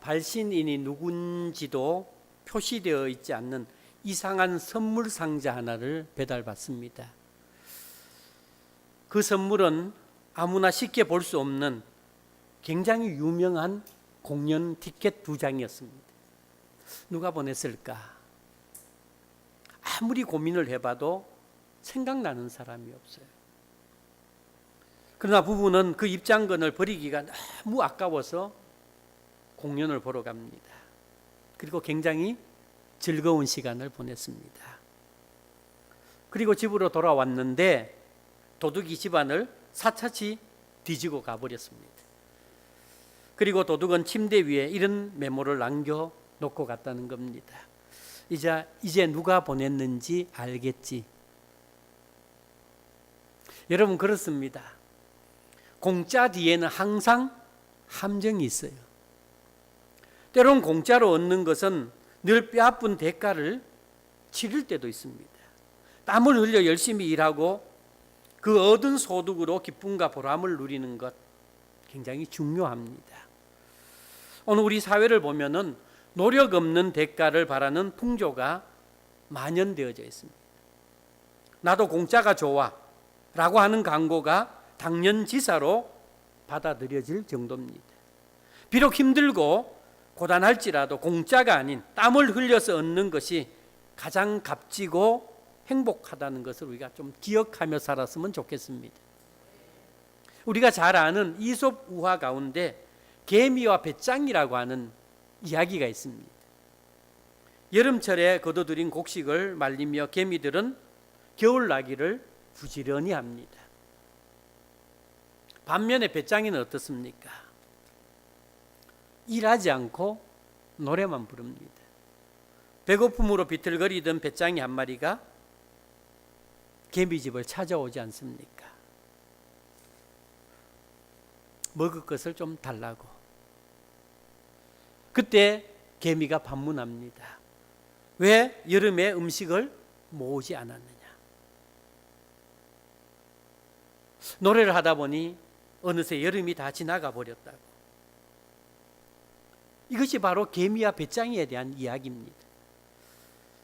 발신인이 누군지도 표시되어 있지 않는 이상한 선물 상자 하나를 배달받습니다. 그 선물은 아무나 쉽게 볼 수 없는 굉장히 유명한 공연 티켓 2장이었습니다. 누가 보냈을까? 아무리 고민을 해봐도 생각나는 사람이 없어요. 그러나 부부는 그 입장권을 버리기가 너무 아까워서 공연을 보러 갑니다. 그리고 굉장히 즐거운 시간을 보냈습니다. 그리고 집으로 돌아왔는데 도둑이 집안을 사차치 뒤지고 가버렸습니다. 그리고 도둑은 침대 위에 이런 메모를 남겨놓고 갔다는 겁니다. 이제 누가 보냈는지 알겠지. 여러분, 그렇습니다. 공짜 뒤에는 항상 함정이 있어요. 때론 공짜로 얻는 것은 늘 뼈아픈 대가를 치를 때도 있습니다. 땀을 흘려 열심히 일하고 그 얻은 소득으로 기쁨과 보람을 누리는 것 굉장히 중요합니다. 오늘 우리 사회를 보면은 노력 없는 대가를 바라는 풍조가 만연되어져 있습니다. 나도 공짜가 좋아 라고 하는 광고가 당연지사로 받아들여질 정도입니다. 비록 힘들고 고단할지라도 공짜가 아닌 땀을 흘려서 얻는 것이 가장 값지고 행복하다는 것을 우리가 좀 기억하며 살았으면 좋겠습니다. 우리가 잘 아는 이솝 우화 가운데 개미와 배짱이라고 하는 이야기가 있습니다. 여름철에 거둬들인 곡식을 말리며 개미들은 겨울나기를 부지런히 합니다. 반면에 배짱이는 어떻습니까? 일하지 않고 노래만 부릅니다. 배고픔으로 비틀거리던 배짱이 한 마리가 개미집을 찾아오지 않습니까? 먹을 것을 좀 달라고. 그때 개미가 반문합니다. 왜 여름에 음식을 모으지 않았느냐? 노래를 하다 보니 어느새 여름이 다 지나가 버렸다고. 이것이 바로 개미와 배짱이에 대한 이야기입니다.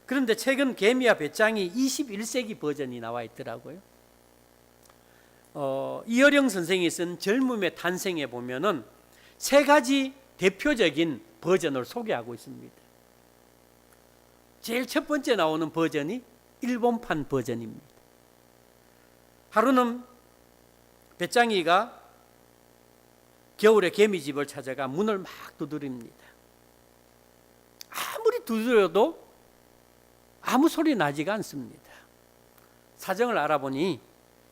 그런데 최근 개미와 배짱이 21세기 버전이 나와 있더라고요. 이어령 선생이 쓴 젊음의 탄생에 보면은 3가지 대표적인 버전을 소개하고 있습니다. 제일 첫 번째 나오는 버전이 일본판 버전입니다. 하루는 배짱이가 겨울에 개미집을 찾아가 문을 막 두드립니다. 아무리 두드려도 아무 소리 나지가 않습니다. 사정을 알아보니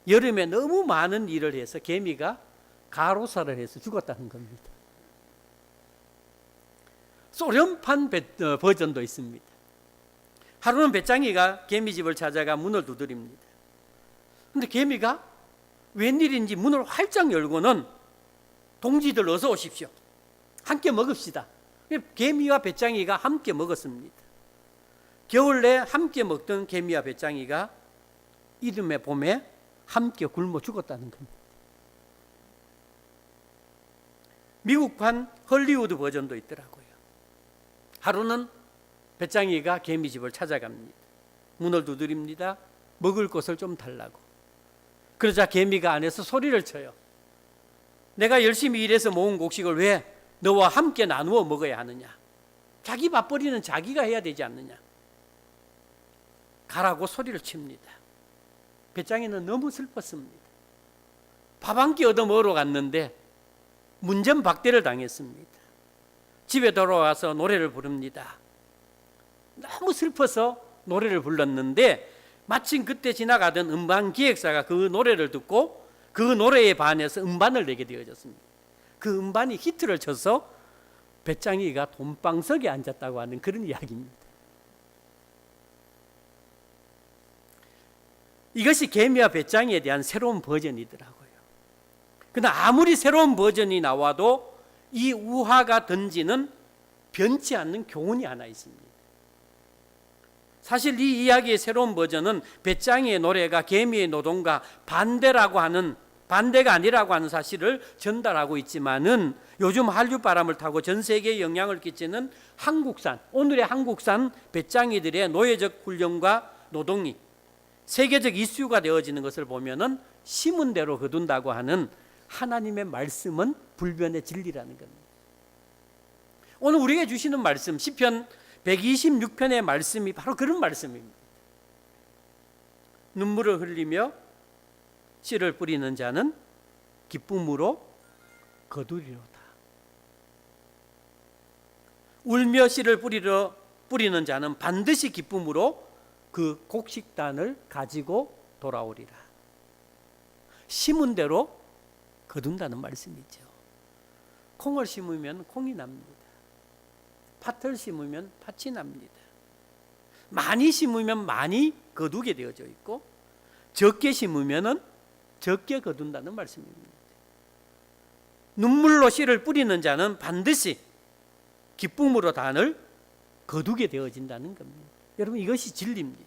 여름에 너무 많은 일을 해서 개미가 가로사를 해서 죽었다는 겁니다. 소련판 버전도 있습니다. 하루는 배짱이가 개미집을 찾아가 문을 두드립니다. 그런데 개미가 웬일인지 문을 활짝 열고는 동지들 어서 오십시오. 함께 먹읍시다. 개미와 배짱이가 함께 먹었습니다. 겨울 내 함께 먹던 개미와 배짱이가 이듬해 봄에 함께 굶어 죽었다는 겁니다. 미국판 헐리우드 버전도 있더라고요. 하루는 배짱이가 개미집을 찾아갑니다. 문을 두드립니다. 먹을 것을 좀 달라고. 그러자 개미가 안에서 소리를 쳐요. 내가 열심히 일해서 모은 곡식을 왜 너와 함께 나누어 먹어야 하느냐? 자기 밥벌이는 자기가 해야 되지 않느냐? 가라고 소리를 칩니다. 배짱이는 너무 슬펐습니다. 밥 한 끼 얻어 먹으러 갔는데 문전박대를 당했습니다. 집에 돌아와서 노래를 부릅니다. 너무 슬퍼서 노래를 불렀는데 마침 그때 지나가던 음반 기획사가 그 노래를 듣고 그 노래에 반해서 음반을 내게 되어졌습니다. 그 음반이 히트를 쳐서 배짱이가 돈방석에 앉았다고 하는 그런 이야기입니다. 이것이 개미와 배짱이에 대한 새로운 버전이더라고요. 그러나 아무리 새로운 버전이 나와도 이 우화가 던지는 변치 않는 교훈이 하나 있습니다. 사실 이 이야기의 새로운 버전은 배짱이의 노래가 개미의 노동과 반대라고 하는 반대가 아니라고 하는 사실을 전달하고 있지만은 요즘 한류 바람을 타고 전 세계에 영향을 끼치는 한국산, 오늘의 한국산 배짱이들의 노예적 훈련과 노동이 세계적 이슈가 되어지는 것을 보면은 심은 대로 거둔다고 하는 하나님의 말씀은 불변의 진리라는 겁니다. 오늘 우리에게 주시는 말씀, 시편 126편의 말씀이 바로 그런 말씀입니다. 눈물을 흘리며 씨를 뿌리는 자는 기쁨으로 거두리로다. 울며 씨를 뿌리는 자는 반드시 기쁨으로 그 곡식단을 가지고 돌아오리라. 심은 대로 거둔다는 말씀이죠. 콩을 심으면 콩이 납니다. 팥을 심으면 팥이 납니다. 많이 심으면 많이 거두게 되어져 있고 적게 심으면 적게 거둔다는 말씀입니다. 눈물로 씨를 뿌리는 자는 반드시 기쁨으로 단을 거두게 되어진다는 겁니다. 여러분, 이것이 진리입니다.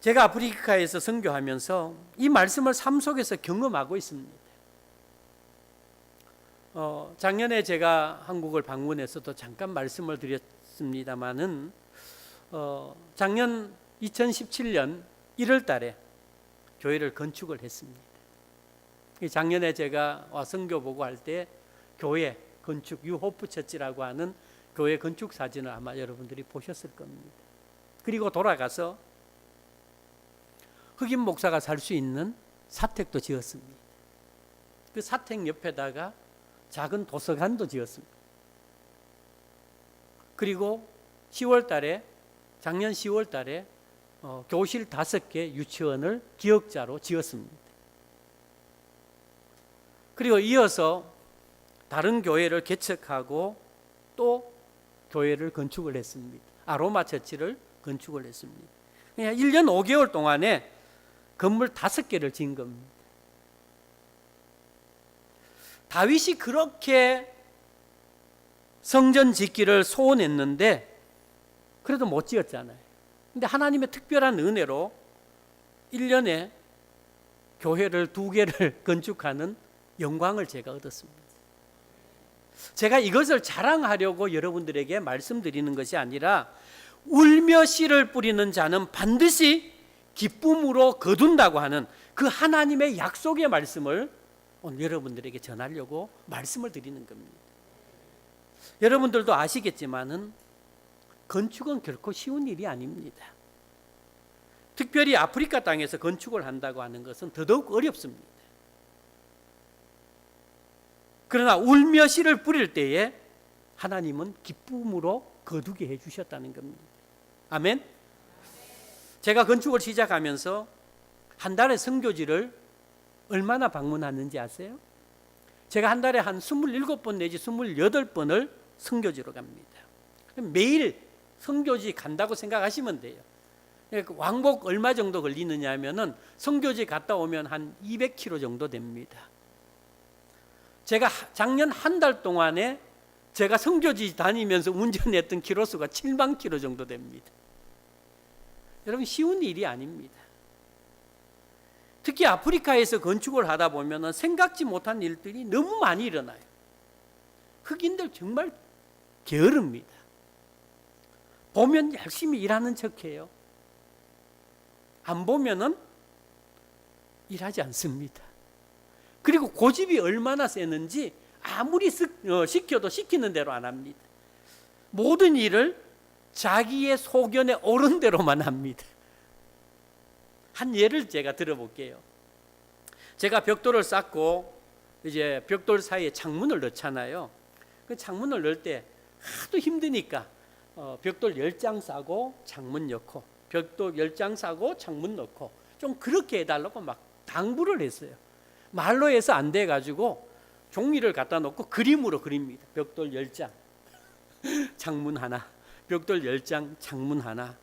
제가 아프리카에서 선교하면서 이 말씀을 삶 속에서 경험하고 있습니다. 작년에 제가 한국을 방문해서도 잠깐 말씀을 드렸습니다마는 작년 2017년 1월 달에 교회를 건축을 했습니다. 작년에 제가 선교 보고할 때 교회 건축 유호프 처치라고 하는 교회 건축 사진을 아마 여러분들이 보셨을 겁니다. 그리고 돌아가서 흑인 목사가 살 수 있는 사택도 지었습니다. 그 사택 옆에다가 작은 도서관도 지었습니다. 그리고 10월 달에, 작년 10월 달에 교실 5개 유치원을 기역자로 지었습니다. 그리고 이어서 다른 교회를 개척하고 또 교회를 건축을 했습니다. 아로마 처치를 건축을 했습니다. 그냥 1년 5개월 동안에 건물 5개를 지은 겁니다. 다윗이 그렇게 성전 짓기를 소원했는데 그래도 못 지었잖아요. 근데 하나님의 특별한 은혜로 1년에 교회를 2개를 건축하는 영광을 제가 얻었습니다. 제가 이것을 자랑하려고 여러분들에게 말씀드리는 것이 아니라 울며 씨를 뿌리는 자는 반드시 기쁨으로 거둔다고 하는 그 하나님의 약속의 말씀을 오늘 여러분들에게 전하려고 말씀을 드리는 겁니다. 여러분들도 아시겠지만은 건축은 결코 쉬운 일이 아닙니다. 특별히 아프리카 땅에서 건축을 한다고 하는 것은 더더욱 어렵습니다. 그러나 울며 씨를 뿌릴 때에 하나님은 기쁨으로 거두게 해주셨다는 겁니다. 아멘. 제가 건축을 시작하면서 한 달에 선교지를 얼마나 방문하는지 아세요? 제가 한 달에 한 27번 내지 28번을 선교지로 갑니다. 매일 선교지 간다고 생각하시면 돼요. 왕복 얼마 정도 걸리느냐 하면은 선교지 갔다 오면 한 200km 정도 됩니다. 제가 작년 한 달 동안에 제가 선교지 다니면서 운전했던 키로수가 7만 킬로 정도 됩니다. 여러분, 쉬운 일이 아닙니다. 특히 아프리카에서 건축을 하다 보면 생각지 못한 일들이 너무 많이 일어나요. 흑인들 정말 게으릅니다. 보면 열심히 일하는 척해요. 안 보면은 일하지 않습니다. 그리고 고집이 얼마나 세는지 아무리 시켜도 시키는 대로 안 합니다. 모든 일을 자기의 소견에 옳은 대로만 합니다. 한 예를 제가 들어볼게요. 제가 벽돌을 쌓고 이제 벽돌 사이에 창문을 넣잖아요. 그 창문을 넣을 때 하도 힘드니까 벽돌 10장 싸고 창문 넣고 벽돌 10장 싸고 창문 넣고 좀 그렇게 해달라고 막 당부를 했어요. 말로 해서 안 돼가지고 종이를 갖다 놓고 그림으로 그립니다. 벽돌 10장 창문 하나, 벽돌 10장 창문 하나.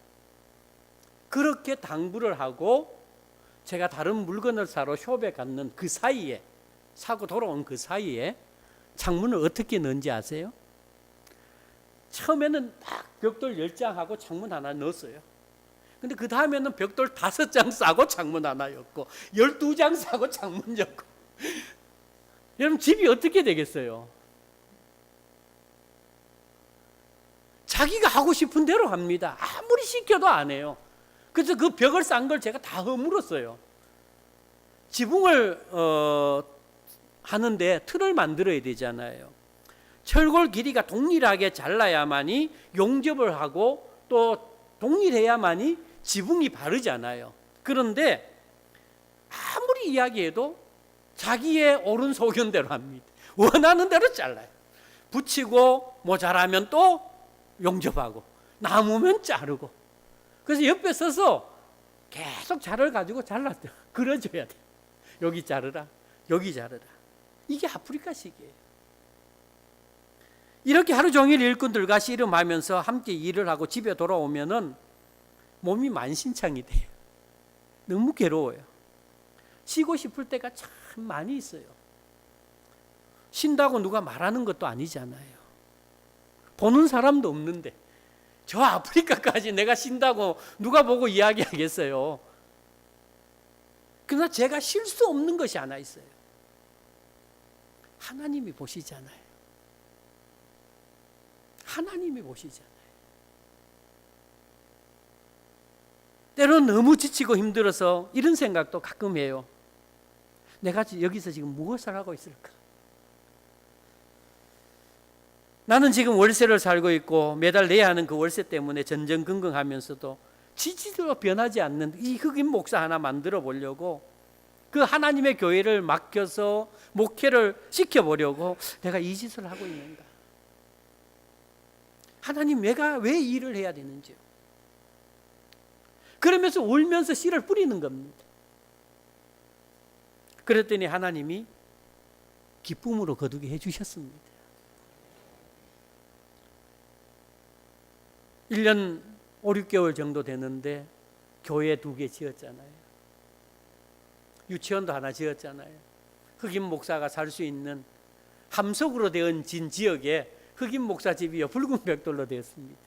그렇게 당부를 하고 제가 다른 물건을 사러 숍에 갔는 그 사이에, 사고 돌아온 그 사이에 창문을 어떻게 넣은지 아세요? 처음에는 딱 벽돌 10장하고 창문 하나 넣었어요. 근데 그 다음에는 벽돌 5장 싸고 창문 하나였고 12장 싸고 창문이었고 여러분 집이 어떻게 되겠어요? 자기가 하고 싶은 대로 합니다. 아무리 시켜도 안 해요. 그래서 그 벽을 싼 걸 제가 다 허물었어요. 지붕을 하는데 틀을 만들어야 되잖아요. 철골 길이가 동일하게 잘라야만이 용접을 하고 또 동일해야만이 지붕이 바르잖아요. 그런데 아무리 이야기해도 자기의 옳은 소견대로 합니다. 원하는 대로 잘라요. 붙이고 모자라면 또 용접하고 나무면 자르고. 그래서 옆에 서서 계속 자를 가지고 잘랐대요. 그려줘야 돼. 여기 자르라, 여기 자르라. 이게 아프리카식이에요. 이렇게 하루 종일 일꾼들과 씨름하면서 함께 일을 하고 집에 돌아오면은 몸이 만신창이 돼요. 너무 괴로워요. 쉬고 싶을 때가 참 많이 있어요. 쉰다고 누가 말하는 것도 아니잖아요. 보는 사람도 없는데 저 아프리카까지 내가 쉰다고 누가 보고 이야기하겠어요. 그러나 제가 쉴 수 없는 것이 하나 있어요. 하나님이 보시잖아요. 하나님이 보시잖아요. 때로는 너무 지치고 힘들어서 이런 생각도 가끔 해요. 내가 여기서 지금 무엇을 하고 있을까? 나는 지금 월세를 살고 있고 매달 내야 하는 그 월세 때문에 전전긍긍하면서도 지지도 변하지 않는 이 흑인 목사 하나 만들어 보려고 그 하나님의 교회를 맡겨서 목회를 시켜보려고 내가 이 짓을 하고 있는가? 하나님 내가 왜 일을 해야 되는지요? 그러면서 울면서 씨를 뿌리는 겁니다. 그랬더니 하나님이 기쁨으로 거두게 해주셨습니다. 1년 5, 6개월 정도 되는데 교회 2개 지었잖아요. 유치원도 하나 지었잖아요. 흑인 목사가 살 수 있는 함석으로 되어진 지역에 흑인 목사 집이요 붉은 벽돌로 되었습니다.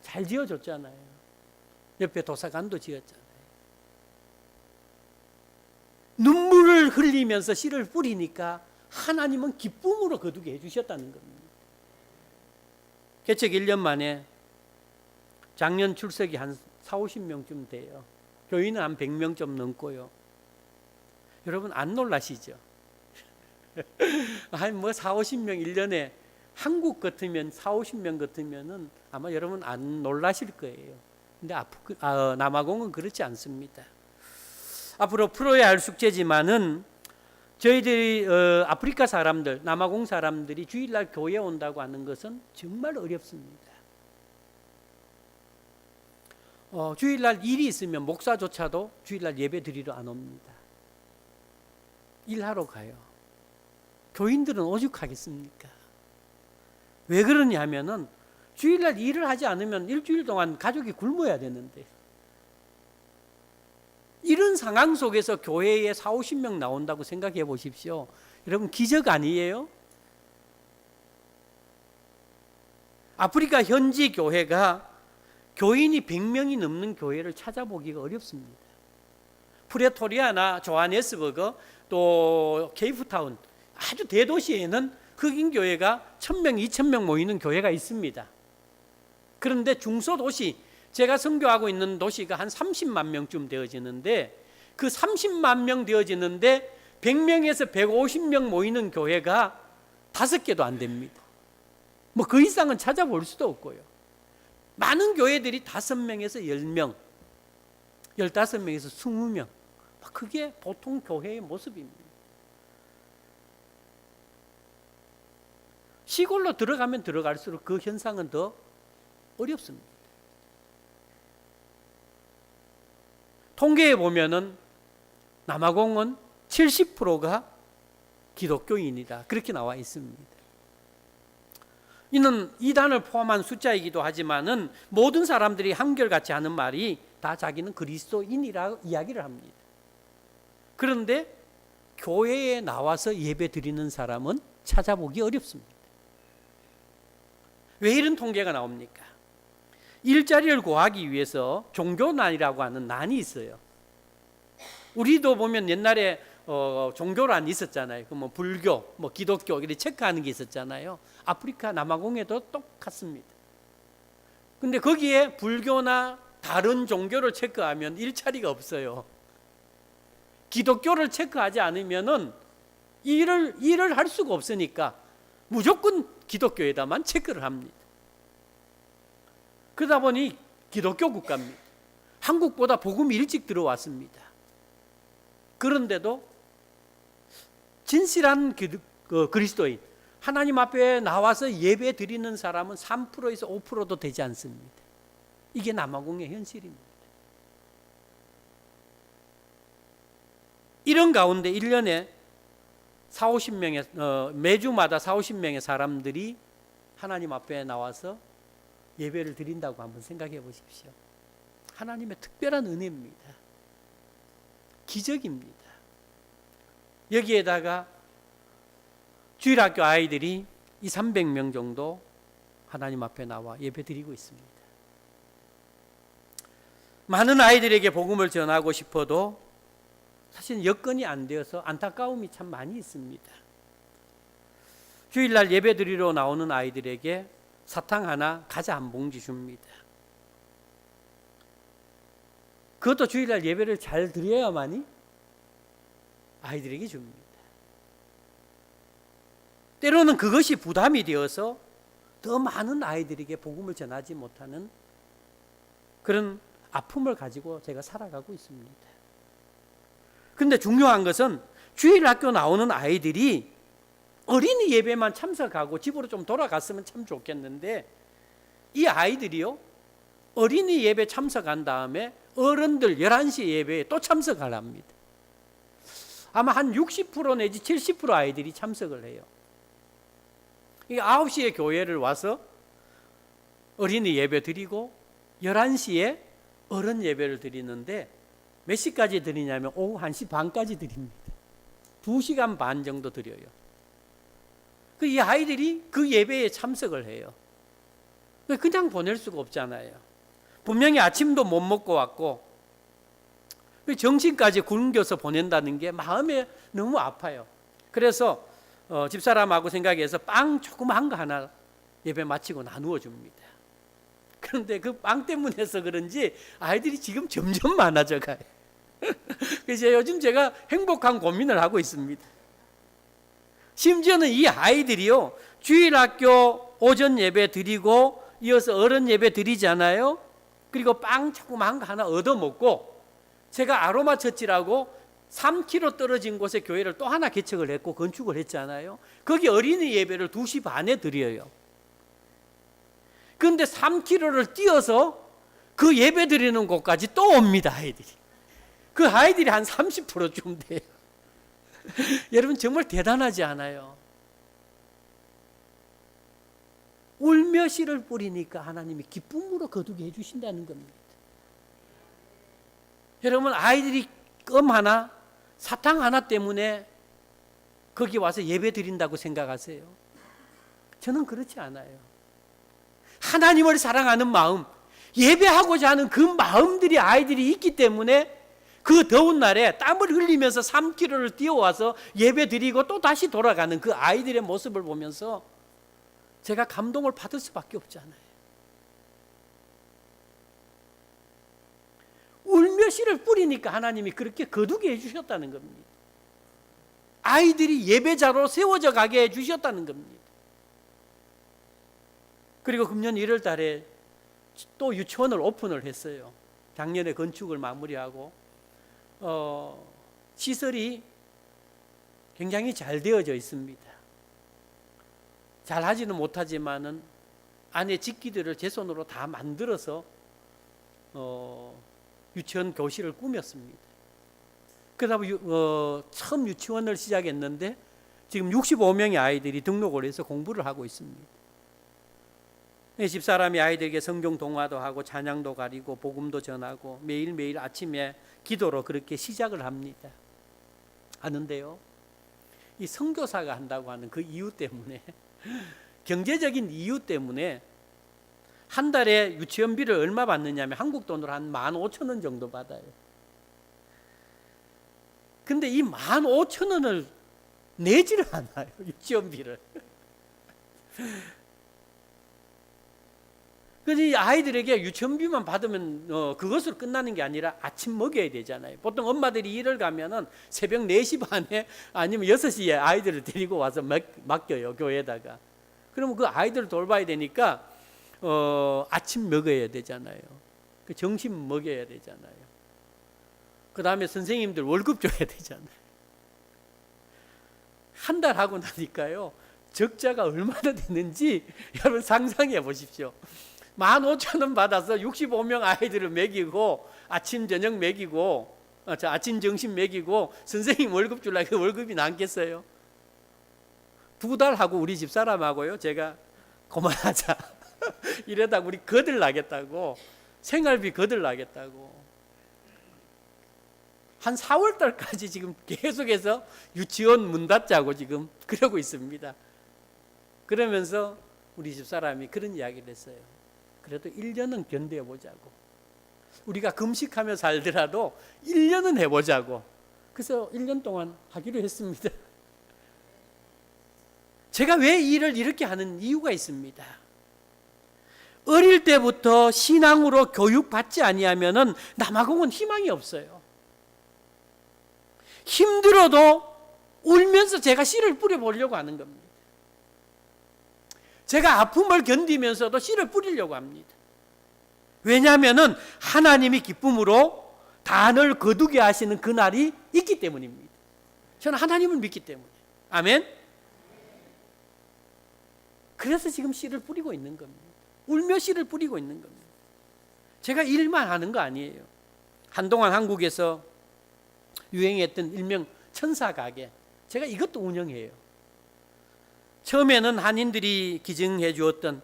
잘 지어줬잖아요. 옆에 도서관도 지었잖아요. 눈물을 흘리면서 씨를 뿌리니까 하나님은 기쁨으로 거두게 해주셨다는 겁니다. 개척 1년 만에 작년 출석이 한 40~50명쯤 돼요. 교인은 한 100명 좀 넘고요. 여러분 안 놀라시죠? 한 뭐 40~50명 1년에 한국 같으면 40~50명 같으면은 아마 여러분 안 놀라실 거예요. 근데 남아공은 그렇지 않습니다. 앞으로 풀어야 할 숙제지만은 저희들이 아프리카 사람들, 남아공 사람들이 주일날 교회 온다고 하는 것은 정말 어렵습니다. 주일날 일이 있으면 목사조차도 주일날 예배 드리러 안 옵니다. 일하러 가요. 교인들은 오죽하겠습니까? 왜 그러냐 하면은 주일날 일을 하지 않으면 일주일 동안 가족이 굶어야 되는데 이런 상황 속에서 교회에 40~50명 나온다고 생각해 보십시오. 여러분 기적 아니에요? 아프리카 현지 교회가 교인이 100명이 넘는 교회를 찾아보기가 어렵습니다. 프레토리아나 조하네스버그 또 케이프타운 아주 대도시에는 흑인 교회가 1000명, 2000명 모이는 교회가 있습니다. 그런데 중소도시, 제가 선교하고 있는 도시가 한 30만 명쯤 되어지는데 그 30만 명 되어지는데 100명에서 150명 모이는 교회가 5개도 안 됩니다. 뭐 그 이상은 찾아볼 수도 없고요. 많은 교회들이 5명에서 10명, 15명에서 20명. 그게 보통 교회의 모습입니다. 시골로 들어가면 들어갈수록 그 현상은 더 어렵습니다. 통계에 보면은 남아공은 70%가 기독교인이다. 그렇게 나와 있습니다. 이는 이단을 포함한 숫자이기도 하지만은 모든 사람들이 한결같이 하는 말이 다 자기는 그리스도인이라고 이야기를 합니다. 그런데 교회에 나와서 예배 드리는 사람은 찾아보기 어렵습니다. 왜 이런 통계가 나옵니까? 일자리를 구하기 위해서 종교난이라고 하는 난이 있어요. 우리도 보면 옛날에 종교란 있었잖아요. 그 뭐 불교, 뭐 기독교 이렇게 체크하는 게 있었잖아요. 아프리카 남아공에도 똑같습니다. 근데 거기에 불교나 다른 종교를 체크하면 일자리가 없어요. 기독교를 체크하지 않으면은 일을 할 수가 없으니까 무조건 기독교에다만 체크를 합니다. 그러다 보니 기독교 국가입니다. 한국보다 복음이 일찍 들어왔습니다. 그런데도 진실한 그리스도인, 하나님 앞에 나와서 예배 드리는 사람은 3%에서 5%도 되지 않습니다. 이게 남아공의 현실입니다. 이런 가운데 1년에 40-50명의 매주마다 40-50명의 사람들이 하나님 앞에 나와서 예배를 드린다고 한번 생각해 보십시오. 하나님의 특별한 은혜입니다. 기적입니다. 여기에다가 주일학교 아이들이 300명 정도 하나님 앞에 나와 예배 드리고 있습니다. 많은 아이들에게 복음을 전하고 싶어도 사실 여건이 안 되어서 안타까움이 참 많이 있습니다. 주일날 예배 드리러 나오는 아이들에게 사탕 하나, 과자 한 봉지 줍니다. 그것도 주일날 예배를 잘 드려야만이 아이들에게 줍니다. 때로는 그것이 부담이 되어서 더 많은 아이들에게 복음을 전하지 못하는 그런 아픔을 가지고 제가 살아가고 있습니다. 그런데 중요한 것은 주일 학교 나오는 아이들이 어린이 예배만 참석하고 집으로 좀 돌아갔으면 참 좋겠는데, 이 아이들이요, 어린이 예배 참석한 다음에 어른들 11시 예배에 또 참석을 합니다. 아마 한 60% 내지 70% 아이들이 참석을 해요. 9시에 교회를 와서 어린이 예배 드리고 11시에 어른 예배를 드리는데 몇 시까지 드리냐면 오후 1시 반까지 드립니다. 2시간 반 정도 드려요. 이 아이들이 그 예배에 참석을 해요. 그냥 보낼 수가 없잖아요. 분명히 아침도 못 먹고 왔고 점심까지 굶겨서 보낸다는 게 마음에 너무 아파요. 그래서 집사람하고 생각해서 빵 조그만 거 하나 예배 마치고 나누어 줍니다. 그런데 그 빵 때문에서 그런지 아이들이 지금 점점 많아져 가요. 그래서 요즘 제가 행복한 고민을 하고 있습니다. 심지어는 이 아이들이요, 주일학교 오전 예배 드리고 이어서 어른 예배 드리잖아요. 그리고 빵 조그만 거 하나 얻어먹고, 제가 아로마 처치라고 3km 떨어진 곳에 교회를 또 하나 개척을 했고 건축을 했잖아요. 거기 어린이 예배를 2시 반에 드려요. 그런데 3km를 뛰어서 그 예배 드리는 곳까지 또 옵니다, 아이들이. 그 아이들이 한 30%쯤 돼요. 여러분 정말 대단하지 않아요? 울며 씨를 뿌리니까 하나님이 기쁨으로 거두게 해주신다는 겁니다. 여러분, 아이들이 껌 하나, 사탕 하나 때문에 거기 와서 예배 드린다고 생각하세요? 저는 그렇지 않아요. 하나님을 사랑하는 마음, 예배하고자 하는 그 마음들이 아이들이 있기 때문에 그 더운 날에 땀을 흘리면서 3km를 뛰어와서 예배 드리고 또 다시 돌아가는 그 아이들의 모습을 보면서 제가 감동을 받을 수밖에 없잖아요. 울며 씨를 뿌리니까 하나님이 그렇게 거두게 해주셨다는 겁니다. 아이들이 예배자로 세워져 가게 해주셨다는 겁니다. 그리고 금년 1월 달에 또 유치원을 오픈을 했어요. 작년에 건축을 마무리하고 시설이 굉장히 잘 되어져 있습니다. 잘 하지는 못하지만은 안에 집기들을 제 손으로 다 만들어서 유치원 교실을 꾸몄습니다. 그러다 처음 유치원을 시작했는데 지금 65명의 아이들이 등록을 해서 공부를 하고 있습니다. 집사람이 아이들에게 성경 동화도 하고 찬양도 가리고 복음도 전하고 매일매일 아침에 기도로 그렇게 시작을 합니다. 하는데요, 이 선교사가 한다고 하는 그 이유 때문에, 경제적인 이유 때문에 한 달에 유치원비를 얼마 받느냐면 한국 돈으로 한 15,000원 정도 받아요. 근데 이 15,000원을 내지를 않아요. 유치원비를. 그래서 이 아이들에게 유치원비만 받으면 그것으로 끝나는 게 아니라 아침 먹여야 되잖아요. 보통 엄마들이 일을 가면은 새벽 4시 반에 아니면 6시에 아이들을 데리고 와서 맡겨요, 교회에다가. 그러면 그 아이들을 돌봐야 되니까 아침 먹여야 되잖아요. 그 점심 먹여야 되잖아요. 그 다음에 선생님들 월급 줘야 되잖아요. 한 달 하고 나니까요, 적자가 얼마나 되는지 여러분 상상해 보십시오. 15,000원 받아서 65명 아이들을 먹이고 아침 저녁 먹이고 아침 점심 먹이고 선생님 월급 주려고 그 월급이 남겠어요? 2달 하고 우리 집사람하고요, 제가 그만하자 이러다가 우리 거들나겠다고, 생활비 거들나겠다고 한 4월 달까지 지금 계속해서 유치원 문 닫자고 지금 그러고 있습니다. 그러면서 우리 집사람이 그런 이야기를 했어요. 그래도 1년은 견뎌보자고. 우리가 금식하며 살더라도 1년은 해보자고. 그래서 1년 동안 하기로 했습니다. 제가 왜 일을 이렇게 하는 이유가 있습니다. 어릴 때부터 신앙으로 교육받지 아니하면은 남아공은 희망이 없어요. 힘들어도 울면서 제가 씨를 뿌려보려고 하는 겁니다. 제가 아픔을 견디면서도 씨를 뿌리려고 합니다. 왜냐하면 하나님이 기쁨으로 단을 거두게 하시는 그날이 있기 때문입니다. 저는 하나님을 믿기 때문에. 아멘. 그래서 지금 씨를 뿌리고 있는 겁니다. 울며 씨를 뿌리고 있는 겁니다. 제가 일만 하는 거 아니에요. 한동안 한국에서 유행했던 일명 천사가게, 제가 이것도 운영해요. 처음에는 한인들이 기증해 주었던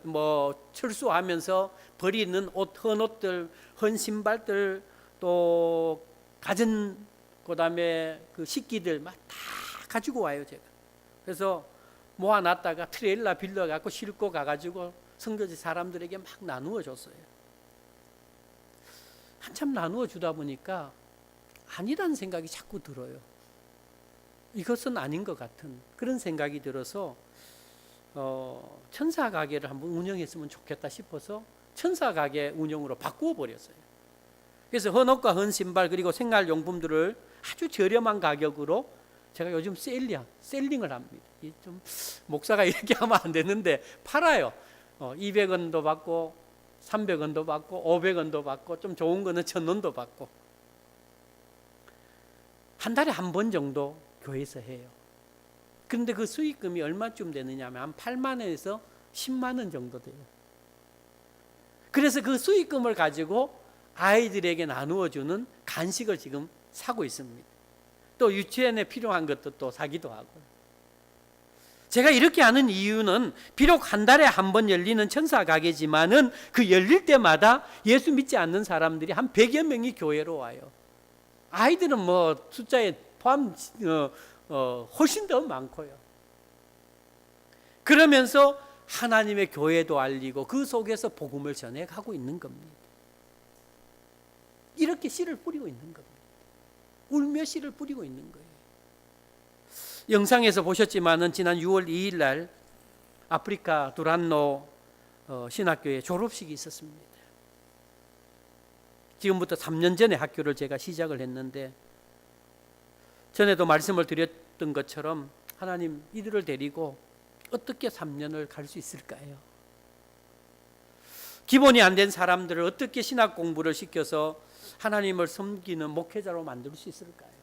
철수하면서 버리는 옷, 헌 옷들, 헌 신발들, 또 가전, 그다음에 그 식기들 막 다 가지고 와요, 제가. 그래서 모아놨다가 트레일러 빌려 갖고 싣고 가가지고 선교지 사람들에게 막 나누어 줬어요. 한참 나누어 주다 보니까 아니라는 생각이 자꾸 들어요. 이것은 아닌 것 같은 그런 생각이 들어서 천사 가게를 한번 운영했으면 좋겠다 싶어서 천사 가게 운영으로 바꾸어 버렸어요. 그래서 헌옷과 헌 신발 그리고 생활용품들을 아주 저렴한 가격으로 제가 요즘 셀링을 합니다. 좀 목사가 이렇게 하면 안 되는데 팔아요. 200원도 받고 300원도 받고 500원도 받고 좀 좋은 거는 1,000원도 받고 한 달에 한 번 정도 교회에서 해요. 그런데 그 수익금이 얼마쯤 되느냐 하면 한 8만 원에서 10만 원 정도 돼요. 그래서 그 수익금을 가지고 아이들에게 나누어 주는 간식을 지금 사고 있습니다. 또 유치원에 필요한 것도 또 사기도 하고. 제가 이렇게 하는 이유는 비록 한 달에 한 번 열리는 천사 가게지만은 그 열릴 때마다 예수 믿지 않는 사람들이 한 100여 명이 교회로 와요. 아이들은 숫자에 포함 훨씬 더 많고요. 그러면서 하나님의 교회도 알리고 그 속에서 복음을 전해가고 있는 겁니다. 이렇게 씨를 뿌리고 있는 겁니다. 울며 씨를 뿌리고 있는 거예요. 영상에서 보셨지만은 지난 6월 2일 날 아프리카 두란노 신학교에 졸업식이 있었습니다. 지금부터 3년 전에 학교를 제가 시작을 했는데 전에도 말씀을 드렸던 것처럼 하나님 이들을 데리고 어떻게 3년을 갈 수 있을까요? 기본이 안 된 사람들을 어떻게 신학 공부를 시켜서 하나님을 섬기는 목회자로 만들 수 있을까요?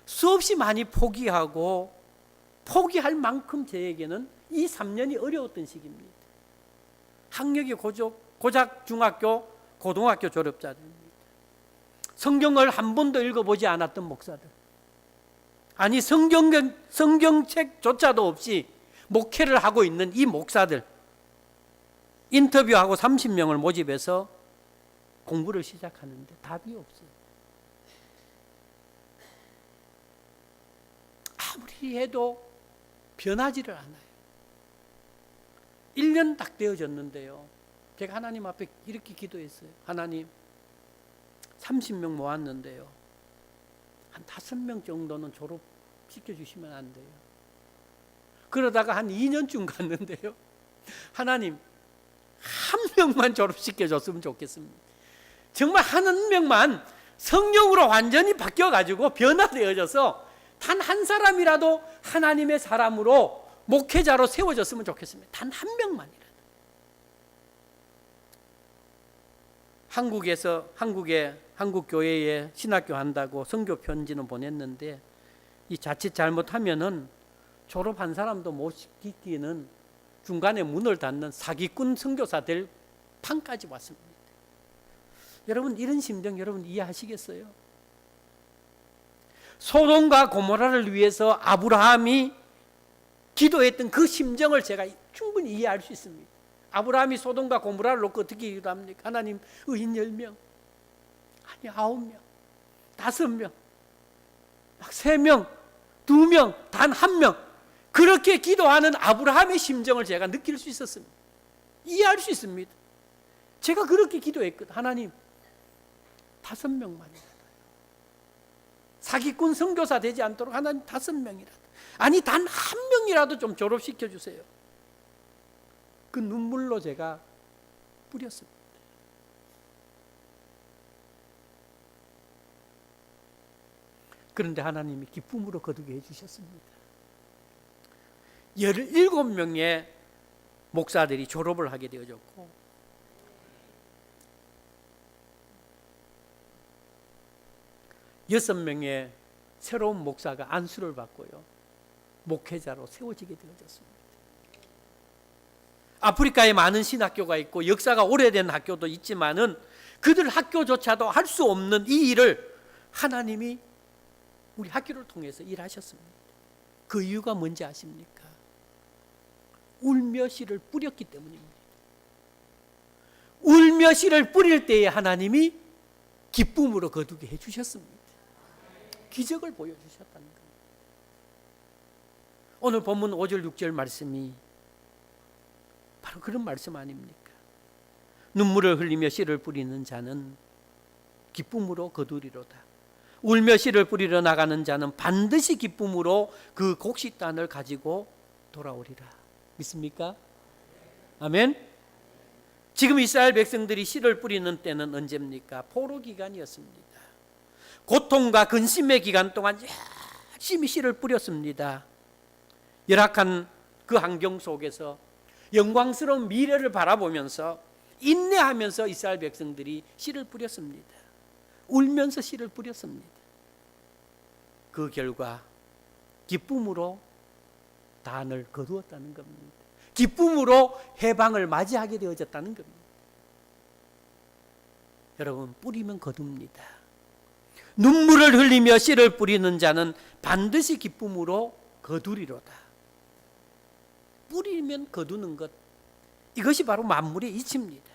수없이 많이 포기하고 포기할 만큼 저에게는 이 3년이 어려웠던 시기입니다. 학력이 고작 중학교, 고등학교 졸업자들입니다. 성경을 한 번도 읽어보지 않았던 목사들, 아니 성경책조차도 없이 목회를 하고 있는 이 목사들, 인터뷰하고 30명을 모집해서 공부를 시작하는데 답이 없어요. 아무리 해도 변하지를 않아요. 1년 딱 되어졌는데요. 제가 하나님 앞에 이렇게 기도했어요. 하나님, 30명 모았는데요. 한 5명 정도는 졸업시켜 주시면 안 돼요. 그러다가 한 2년쯤 갔는데요. 하나님, 한 명만 졸업시켜 줬으면 좋겠습니다. 정말 한 명만 성령으로 완전히 바뀌어가지고 변화되어져서 단 한 사람이라도 하나님의 사람으로 목회자로 세워졌으면 좋겠습니다. 단 한 명만이라도. 한국 교회에 신학교 한다고 선교 편지는 보냈는데 이 자칫 잘못하면은 졸업한 사람도 못 시키기는 중간에 문을 닫는 사기꾼 선교사 될 판까지 왔습니다. 여러분, 이런 심정 여러분 이해하시겠어요? 소돔과 고모라를 위해서 아브라함이 기도했던 그 심정을 제가 충분히 이해할 수 있습니다. 아브라함이 소돔과 고모라를 놓고 어떻게 기도합니까? 하나님, 의인 10명, 아니 9명, 5명, 막 3명, 2명, 단 1명, 그렇게 기도하는 아브라함의 심정을 제가 느낄 수 있었습니다. 이해할 수 있습니다. 제가 그렇게 기도했거든. 하나님, 5명만이라도, 사기꾼 선교사 되지 않도록 하나님 5명이라도, 아니 단 1명이라도 좀 졸업시켜 주세요. 그 눈물로 제가 뿌렸습니다. 그런데 하나님이 기쁨으로 거두게 해주셨습니다. 17명의 목사들이 졸업을 하게 되어졌고, 여섯 명의 새로운 목사가 안수를 받고요, 목회자로 세워지게 되어졌습니다. 아프리카에 많은 신학교가 있고 역사가 오래된 학교도 있지만은 그들 학교조차도 할 수 없는 이 일을 하나님이 우리 학교를 통해서 일하셨습니다. 그 이유가 뭔지 아십니까? 울며 씨를 뿌렸기 때문입니다. 울며 씨를 뿌릴 때에 하나님이 기쁨으로 거두게 해주셨습니다. 기적을 보여주셨다는 겁니다. 오늘 본문 5절 6절 말씀이 바로 그런 말씀 아닙니까? 눈물을 흘리며 씨를 뿌리는 자는 기쁨으로 거두리로다. 울며 씨를 뿌리러 나가는 자는 반드시 기쁨으로 그 곡식단을 가지고 돌아오리라. 믿습니까? 아멘. 지금 이스라엘 백성들이 씨를 뿌리는 때는 언제입니까? 포로 기간이었습니다. 고통과 근심의 기간 동안 열심히 씨를 뿌렸습니다. 열악한 그 환경 속에서 영광스러운 미래를 바라보면서 인내하면서 이스라엘 백성들이 씨를 뿌렸습니다. 울면서 씨를 뿌렸습니다. 그 결과 기쁨으로 단을 거두었다는 겁니다. 기쁨으로 해방을 맞이하게 되어졌다는 겁니다. 여러분, 뿌리면 거둡니다. 눈물을 흘리며 씨를 뿌리는 자는 반드시 기쁨으로 거두리로다. 뿌리면 거두는 것, 이것이 바로 만물의 이치입니다.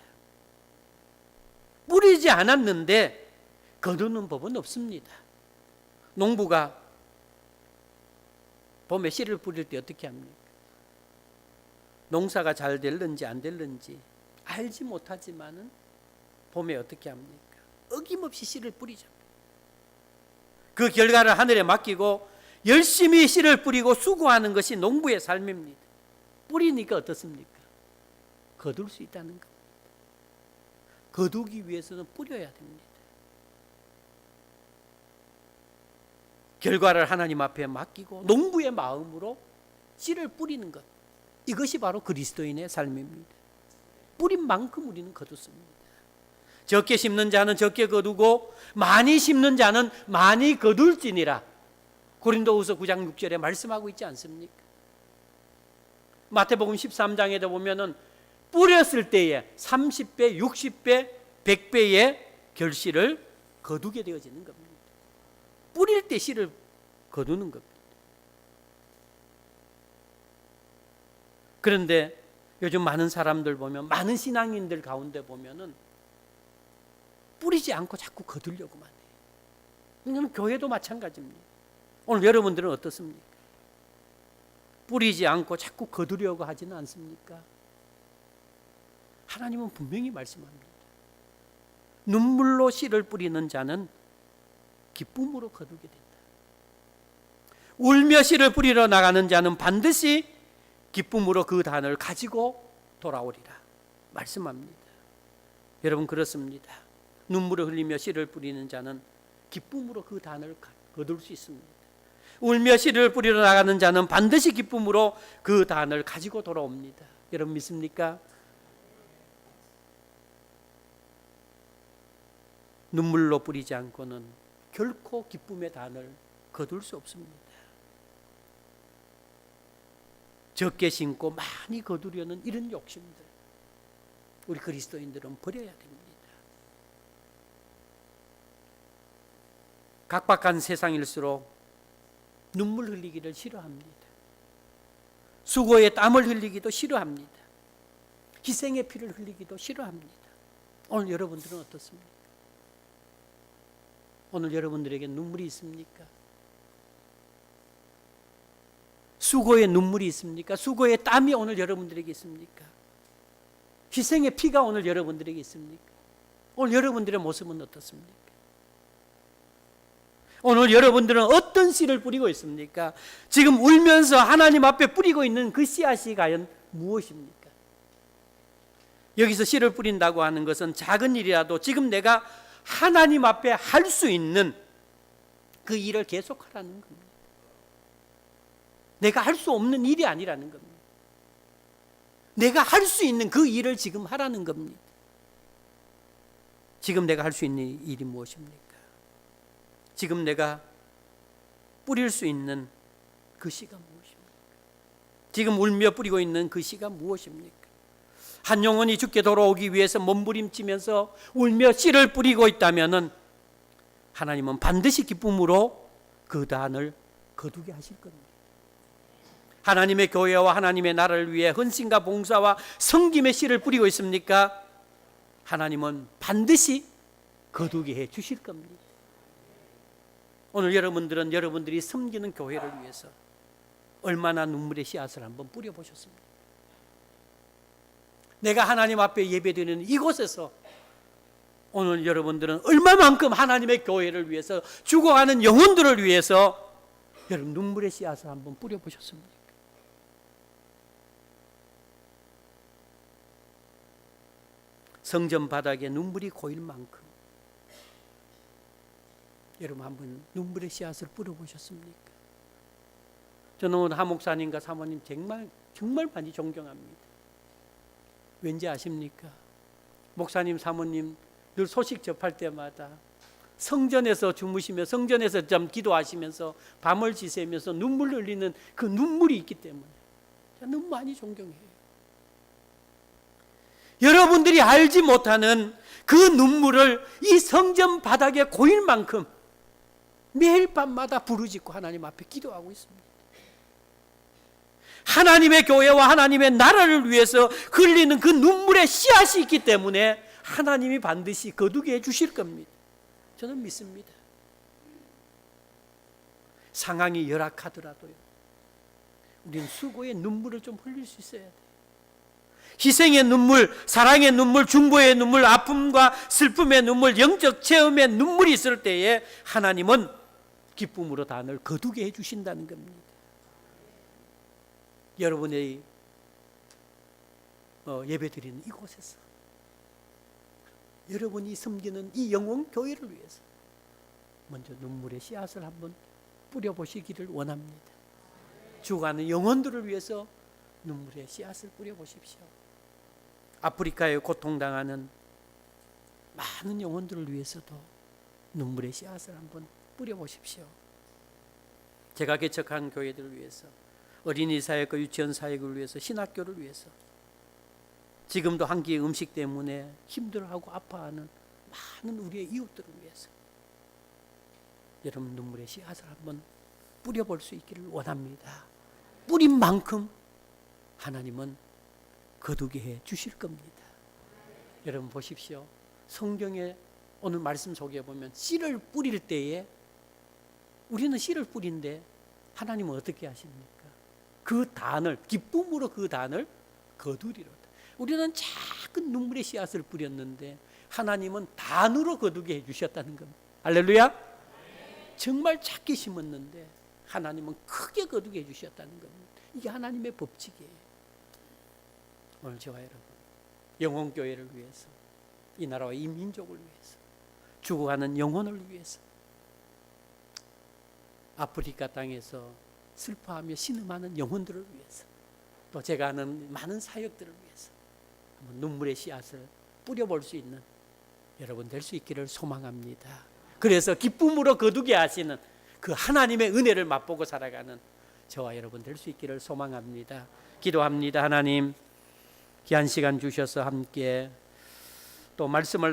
뿌리지 않았는데 거두는 법은 없습니다. 농부가 봄에 씨를 뿌릴 때 어떻게 합니까? 농사가 잘 될는지 안 될는지 알지 못하지만은 봄에 어떻게 합니까? 어김없이 씨를 뿌리죠. 그 결과를 하늘에 맡기고 열심히 씨를 뿌리고 수고하는 것이 농부의 삶입니다. 뿌리니까 어떻습니까? 거둘 수 있다는 겁니다. 거두기 위해서는 뿌려야 됩니다. 결과를 하나님 앞에 맡기고 농부의 마음으로 씨를 뿌리는 것, 이것이 바로 그리스도인의 삶입니다. 뿌린 만큼 우리는 거두습니다. 적게 심는 자는 적게 거두고 많이 심는 자는 많이 거둘지니라. 고린도후서 9장 6절에 말씀하고 있지 않습니까? 마태복음 13장에도 보면은 뿌렸을 때에 30배, 60배, 100배의 결실을 거두게 되어지는 겁니다. 뿌릴 때 씨를 거두는 겁니다. 그런데 요즘 많은 사람들 보면, 많은 신앙인들 가운데 보면은 뿌리지 않고 자꾸 거두려고만 해요. 왜냐하면 교회도 마찬가지입니다. 오늘 여러분들은 어떻습니까? 뿌리지 않고 자꾸 거두려고 하지는 않습니까? 하나님은 분명히 말씀합니다. 눈물로 씨를 뿌리는 자는 기쁨으로 거두게 된다. 울며 씨를 뿌리러 나가는 자는 반드시 기쁨으로 그 단을 가지고 돌아오리라 말씀합니다. 여러분, 그렇습니다. 눈물을 흘리며 씨를 뿌리는 자는 기쁨으로 그 단을 거둘 수 있습니다. 울며 씨를 뿌리러 나가는 자는 반드시 기쁨으로 그 단을 가지고 돌아옵니다. 여러분, 믿습니까? 눈물로 뿌리지 않고는 결코 기쁨의 단을 거둘 수 없습니다. 적게 심고 많이 거두려는 이런 욕심들, 우리 그리스도인들은 버려야 됩니다. 각박한 세상일수록 눈물 흘리기를 싫어합니다. 수고의 땀을 흘리기도 싫어합니다. 희생의 피를 흘리기도 싫어합니다. 오늘 여러분들은 어떻습니까? 오늘 여러분들에게 눈물이 있습니까? 수고의 눈물이 있습니까? 수고의 땀이 오늘 여러분들에게 있습니까? 희생의 피가 오늘 여러분들에게 있습니까? 오늘 여러분들의 모습은 어떻습니까? 오늘 여러분들은 어떤 씨를 뿌리고 있습니까? 지금 울면서 하나님 앞에 뿌리고 있는 그 씨앗이 과연 무엇입니까? 여기서 씨를 뿌린다고 하는 것은 작은 일이라도 지금 내가 하나님 앞에 할 수 있는 그 일을 계속하라는 겁니다. 내가 할 수 없는 일이 아니라는 겁니다. 내가 할 수 있는 그 일을 지금 하라는 겁니다. 지금 내가 할 수 있는 일이 무엇입니까? 지금 내가 뿌릴 수 있는 그 씨가 무엇입니까? 지금 울며 뿌리고 있는 그 씨가 무엇입니까? 한 영혼이 죽게 돌아오기 위해서 몸부림치면서 울며 씨를 뿌리고 있다면 하나님은 반드시 기쁨으로 그 단을 거두게 하실 겁니다. 하나님의 교회와 하나님의 나라를 위해 헌신과 봉사와 섬김의 씨를 뿌리고 있습니까? 하나님은 반드시 거두게 해 주실 겁니다. 오늘 여러분들은 여러분들이 섬기는 교회를 위해서 얼마나 눈물의 씨앗을 한번 뿌려보셨습니까? 내가 하나님 앞에 예배드리는 이곳에서 오늘 여러분들은 얼마만큼 하나님의 교회를 위해서 죽어가는 영혼들을 위해서 여러분 눈물의 씨앗을 한번 뿌려보셨습니까? 성전 바닥에 눈물이 고일 만큼 여러분 한번 눈물의 씨앗을 뿌려보셨습니까? 저는 오늘 하 목사님과 사모님 정말 많이 존경합니다. 왠지 아십니까? 목사님, 사모님 늘 소식 접할 때마다 성전에서 주무시며 성전에서 좀 기도하시면서 밤을 지새면서 눈물 흘리는 그 눈물이 있기 때문에 제가 너무 많이 존경해요. 여러분들이 알지 못하는 그 눈물을 이 성전 바닥에 고일 만큼 매일 밤마다 부르짖고 하나님 앞에 기도하고 있습니다. 하나님의 교회와 하나님의 나라를 위해서 흘리는 그 눈물의 씨앗이 있기 때문에 하나님이 반드시 거두게 해주실 겁니다. 저는 믿습니다. 상황이 열악하더라도요, 우리는 수고의 눈물을 좀 흘릴 수 있어야 돼요. 희생의 눈물, 사랑의 눈물, 중보의 눈물, 아픔과 슬픔의 눈물, 영적 체험의 눈물이 있을 때에 하나님은 기쁨으로 단을 거두게 해주신다는 겁니다. 여러분의 예배드리는 이곳에서 여러분이 섬기는 이 영혼 교회를 위해서 먼저 눈물의 씨앗을 한번 뿌려보시기를 원합니다. 죽어가는 영혼들을 위해서 눈물의 씨앗을 뿌려보십시오. 아프리카에 고통당하는 많은 영혼들을 위해서도 눈물의 씨앗을 한번 뿌려보십시오. 제가 개척한 교회들을 위해서, 어린이 사역과 유치원 사역을 위해서, 신학교를 위해서, 지금도 한 끼의 음식 때문에 힘들어하고 아파하는 많은 우리의 이웃들을 위해서 여러분 눈물의 씨앗을 한번 뿌려볼 수 있기를 원합니다. 뿌린 만큼 하나님은 거두게 해 주실 겁니다. 여러분 보십시오. 성경에 오늘 말씀 속에 보면 씨를 뿌릴 때에 우리는 씨를 뿌린데 하나님은 어떻게 하십니까? 그 단을 기쁨으로 그 단을 거두리로다. 우리는 자꾸 작은 눈물의 씨앗을 뿌렸는데 하나님은 단으로 거두게 해주셨다는 겁니다. 할렐루야. 정말 작게 심었는데 하나님은 크게 거두게 해주셨다는 겁니다. 이게 하나님의 법칙이에요. 오늘 저와 여러분, 영혼교회를 위해서, 이 나라와 이 민족을 위해서, 죽어가는 영혼을 위해서, 아프리카 땅에서 슬퍼하며 신음하는 영혼들을 위해서, 또 제가 아는 많은 사역들을 위해서 한번 눈물의 씨앗을 뿌려볼 수 있는 여러분 될 수 있기를 소망합니다. 그래서 기쁨으로 거두게 하시는 그 하나님의 은혜를 맛보고 살아가는 저와 여러분 될 수 있기를 소망합니다. 기도합니다. 하나님, 귀한 시간 주셔서 함께 또 말씀을